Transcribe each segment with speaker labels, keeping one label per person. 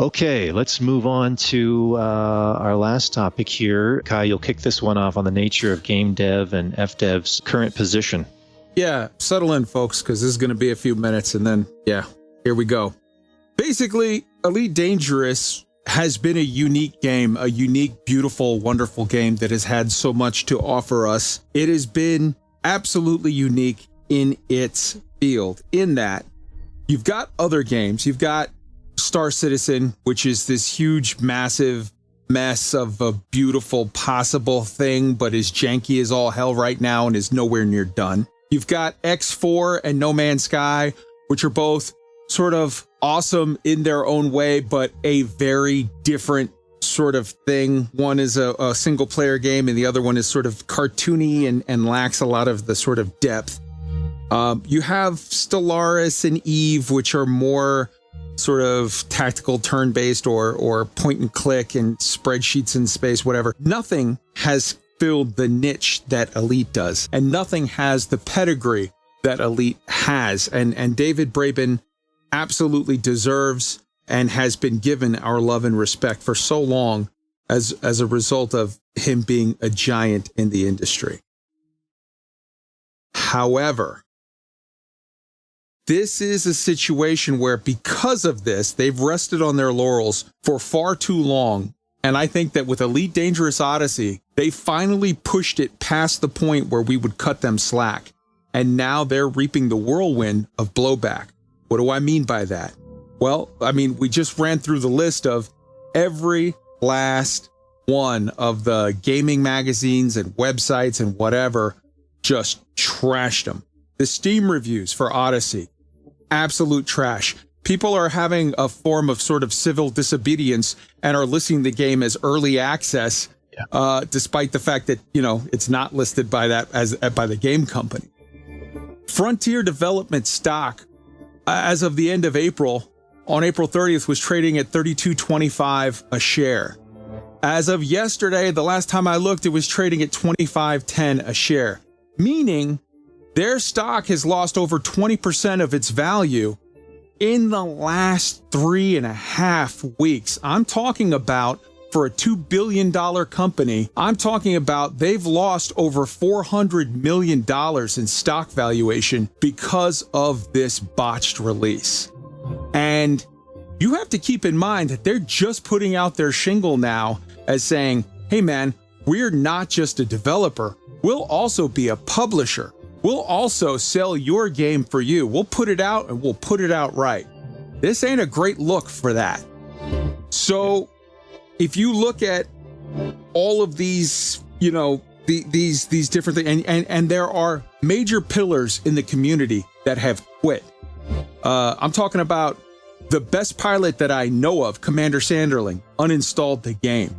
Speaker 1: Okay, let's move on to our last topic here. Kai, you'll kick this one off on the nature of game dev and FDev's current position.
Speaker 2: Yeah, settle in, folks, because this is going to be a few minutes, and then, yeah, here we go. Basically, Elite Dangerous has been a unique game, a unique, beautiful, wonderful game that has had so much to offer us. It has been absolutely unique in its field, in that you've got other games. You've got Star Citizen, which is this huge, massive mess of a beautiful possible thing, but is janky as all hell right now and is nowhere near done. You've got X4 and No Man's Sky, which are both sort of awesome in their own way, but a very different sort of thing. One is a single player game and the other one is sort of cartoony and lacks a lot of the sort of depth. You have Stellaris and Eve, which are more sort of tactical turn-based or point and click and spreadsheets in space, whatever. Nothing has filled the niche that Elite does, and nothing has the pedigree that Elite has. And David Braben absolutely deserves and has been given our love and respect for so long as a result of him being a giant in the industry. However, this is a situation where, because of this, they've rested on their laurels for far too long. And I think that with Elite Dangerous Odyssey, they finally pushed it past the point where we would cut them slack. And now they're reaping the whirlwind of blowback. What do I mean by that? Well, I mean, we just ran through the list of every last one of the gaming magazines and websites and whatever, just trashed them. The Steam reviews for Odyssey, absolute trash. People are having a form of sort of civil disobedience and are listing the game as early access, despite the fact that, you know, it's not listed by that as by the game company. Frontier Development stock, as of the end of April, on April 30th, was trading at $32.25 a share. As of yesterday, the last time I looked, it was trading at $25.10 a share, meaning their stock has lost over 20% of its value in the last 3.5 weeks. I'm talking about, for a $2 billion company, I'm talking about they've lost over $400 million in stock valuation because of this botched release. And you have to keep in mind that they're just putting out their shingle now as saying, hey man, we're not just a developer, we'll also be a publisher. We'll also sell your game for you. We'll put it out and we'll put it out right. This ain't a great look for that. So if you look at all of these, you know, these different things, and there are major pillars in the community that have quit. I'm talking about the best pilot that I know of, Commander Sanderling, uninstalled the game.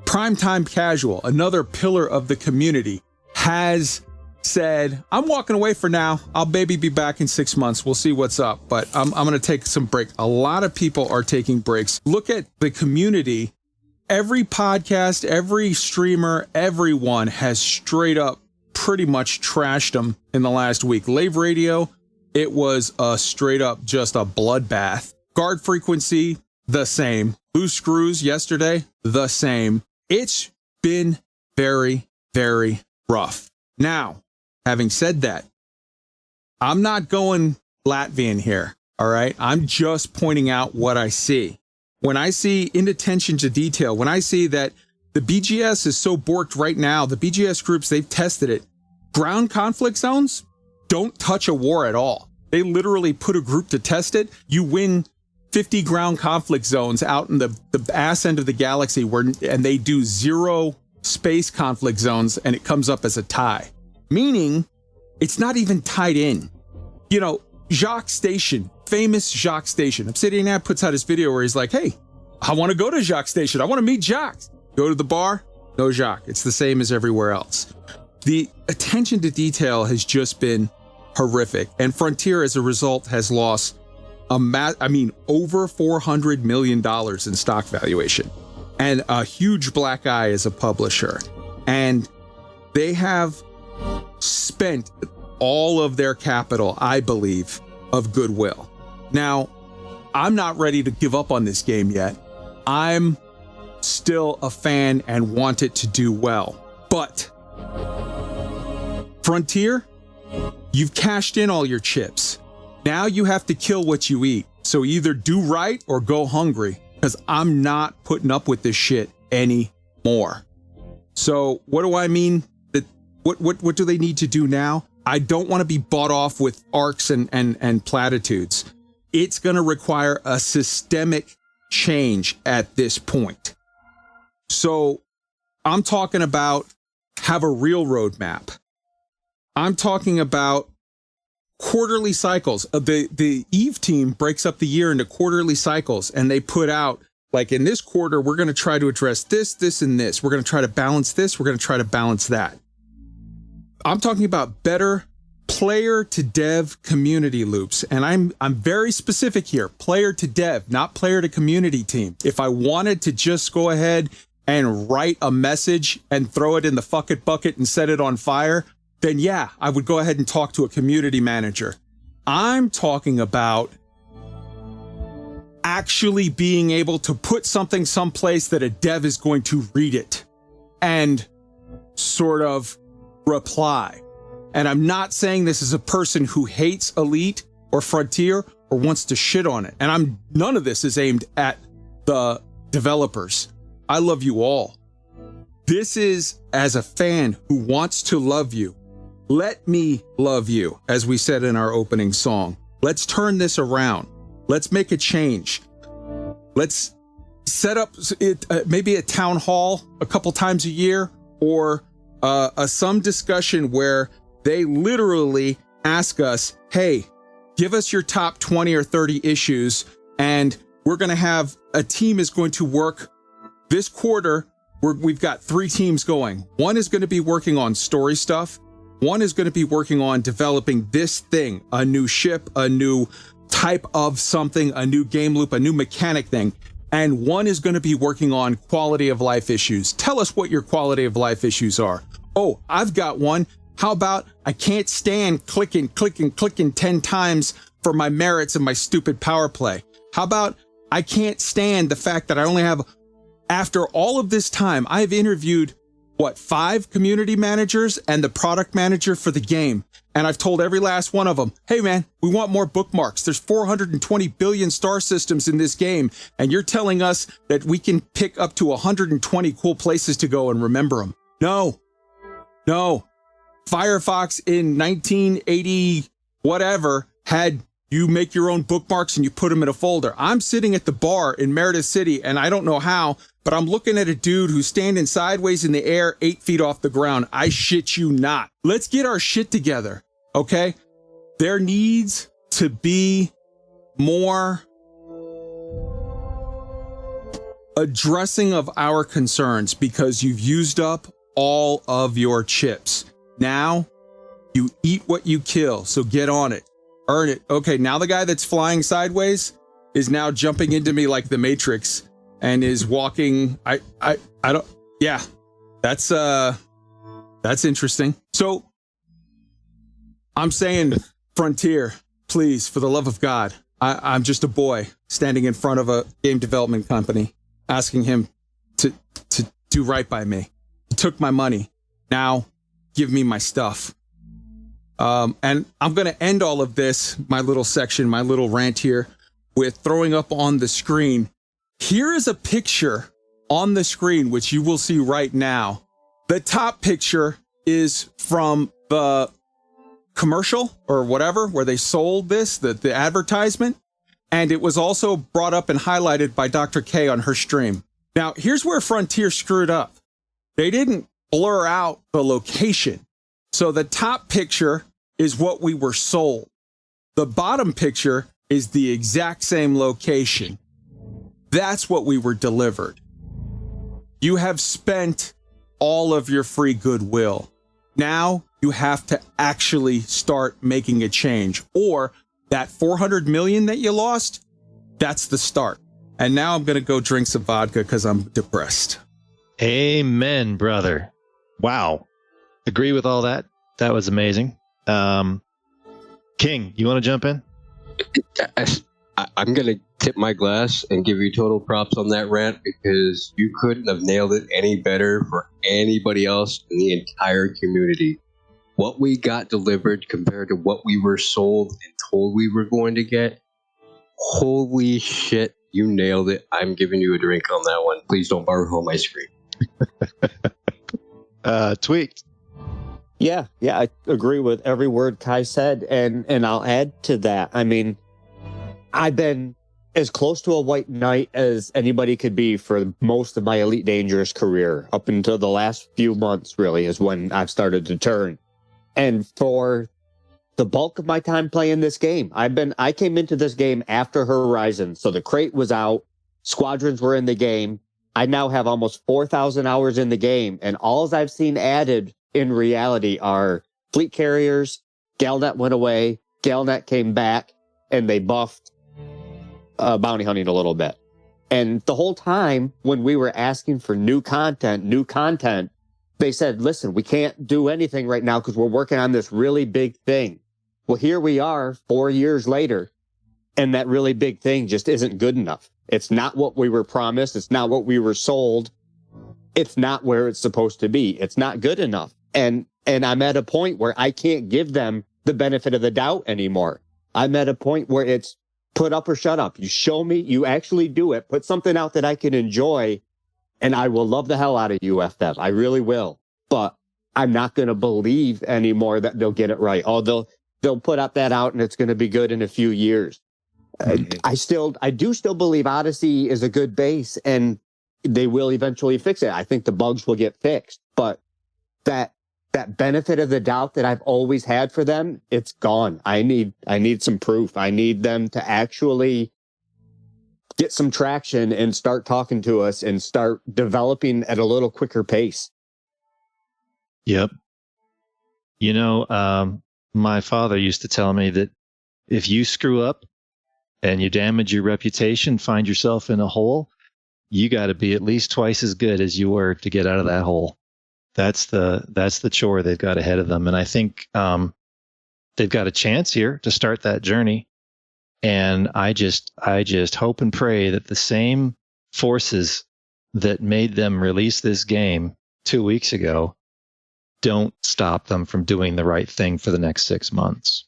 Speaker 2: Primetime Casual, another pillar of the community, has said, I'm walking away for now. I'll maybe be back in 6 months. We'll see what's up, but I'm going to take some break. A lot of people are taking breaks. Look at the community. Every podcast, every streamer, everyone has straight up pretty much trashed them in the last week. Lave Radio, it was a straight up just a bloodbath. Guard Frequency, the same. Loose Screws yesterday, the same. It's been very, very rough. Now, having said that, I'm not going Latvian here, all right? I'm just pointing out what I see. When I see inattention to detail, when I see that the BGS is so borked right now, the BGS groups, they've tested it. Ground conflict zones don't touch a war at all. They literally put a group to test it. You win 50 ground conflict zones out in the ass end of the galaxy, and they do 0 space conflict zones, and it comes up as a tie. Meaning, it's not even tied in. You know, Jacques Station, famous Jacques Station. Obsidian App puts out his video where he's like, hey, I want to go to Jacques Station. I want to meet Jacques. Go to the bar, no Jacques. It's the same as everywhere else. The attention to detail has just been horrific. And Frontier, as a result, has lost over $400 million in stock valuation and a huge black eye as a publisher. And they have spent all of their capital, I believe, of goodwill. Now, I'm not ready to give up on this game yet. I'm still a fan and want it to do well. But Frontier, you've cashed in all your chips. Now you have to kill what you eat. So either do right or go hungry, because I'm not putting up with this shit anymore. So what do I mean? What do they need to do now? I don't want to be bought off with arcs and platitudes. It's going to require a systemic change at this point. So I'm talking about have a real roadmap. I'm talking about quarterly cycles. The Eve team breaks up the year into quarterly cycles, and they put out, like, in this quarter, we're going to try to address this, this, and this. We're going to try to balance this. We're going to try to balance that. I'm talking about better player to dev community loops. And I'm very specific here, player to dev, not player to community team. If I wanted to just go ahead and write a message and throw it in the fuck it bucket and set it on fire, then yeah, I would go ahead and talk to a community manager. I'm talking about actually being able to put something someplace that a dev is going to read it and sort of reply. And I'm not saying this as a person who hates Elite or Frontier or wants to shit on it. And none of this is aimed at the developers. I love you all. This is as a fan who wants to love you. Let me love you, as we said in our opening song. Let's turn this around. Let's make a change. Let's set up maybe a town hall a couple times a year, or some discussion where they literally ask us, hey, give us your top 20 or 30 issues, and we're going to have a team is going to work this quarter. We've got 3 teams going. One is going to be working on story stuff. One is going to be working on developing this thing, a new ship, a new type of something, a new game loop, a new mechanic thing. And one is going to be working on quality of life issues. Tell us what your quality of life issues are. Oh, I've got one. How about I can't stand clicking 10 times for my merits and my stupid power play? How about I can't stand the fact that I only have, after all of this time, I've interviewed, 5 community managers and the product manager for the game. And I've told every last one of them, hey man, we want more bookmarks. There's 420 billion star systems in this game. And you're telling us that we can pick up to 120 cool places to go and remember them. No. Firefox in 1980, whatever, had you make your own bookmarks and you put them in a folder. I'm sitting at the bar in Meredith City, and I don't know how, but I'm looking at a dude who's standing sideways in the air 8 feet off the ground. I shit you not. Let's get our shit together, okay? There needs to be more addressing of our concerns because you've used up all of your chips. Now, you eat what you kill, so get on it. Earn it. Okay, now the guy that's flying sideways is now jumping into me like the Matrix and is walking. I don't. Yeah, that's interesting. So I'm saying, Frontier, please, for the love of God, I'm just a boy standing in front of a game development company asking him to do right by me. He took my money. Now give me my stuff. And I'm going to end all of this, my little section, my little rant here, with throwing up on the screen. Here is a picture on the screen, which you will see right now. The top picture is from the commercial or whatever, where they sold this, the advertisement. And it was also brought up and highlighted by Dr. K on her stream. Now, here's where Frontier screwed up. They didn't blur out the location. So the top picture is what we were sold. The bottom picture is the exact same location. That's what we were delivered. You have spent all of your free goodwill. Now you have to actually start making a change, or that 400 million that you lost, that's the start. And now I'm going to go drink some vodka because I'm depressed.
Speaker 1: Amen, brother. Wow. Agree with all that. That was amazing. King, you want to jump in?
Speaker 3: I'm going to tip my glass and give you total props on that rant, because you couldn't have nailed it any better for anybody else in the entire community. What we got delivered compared to what we were sold and told we were going to get, holy shit, you nailed it. I'm giving you a drink on that one. Please don't borrow my screen.
Speaker 1: Tweaked.
Speaker 4: Yeah, I agree with every word Kai said, and I'll add to that. I mean, I've been as close to a white knight as anybody could be for most of my Elite Dangerous career. Up until the last few months, really, is when I've started to turn. And for the bulk of my time playing this game, I came into this game after Horizon, so the crate was out, squadrons were in the game. I now have almost 4,000 hours in the game, and all I've seen added in reality are fleet carriers. Galnet went away, Galnet came back, and they buffed bounty hunting a little bit. And the whole time when we were asking for new content, they said, listen, we can't do anything right now because we're working on this really big thing. Well, here we are 4 years later, and that really big thing just isn't good enough. It's not what we were promised. It's not what we were sold. It's not where it's supposed to be. It's not good enough. And I'm at a point where I can't give them the benefit of the doubt anymore. I'm at a point where it's put up or shut up. You show me, you actually do it, put something out that I can enjoy, and I will love the hell out of you, FDev. I really will. But I'm not going to believe anymore that they'll get it right. Oh, they'll put up that out and it's going to be good in a few years. I do still believe Odyssey is a good base and they will eventually fix it. I think the bugs will get fixed, but that benefit of the doubt that I've always had for them, it's gone. I need some proof. I need them to actually get some traction and start talking to us and start developing at a little quicker pace.
Speaker 1: Yep. You know, my father used to tell me that if you screw up and you damage your reputation, find yourself in a hole, you got to be at least twice as good as you were to get out of that hole. That's the chore they've got ahead of them. And I think they've got a chance here to start that journey. And I just hope and pray that the same forces that made them release this game 2 weeks ago don't stop them from doing the right thing for the next 6 months.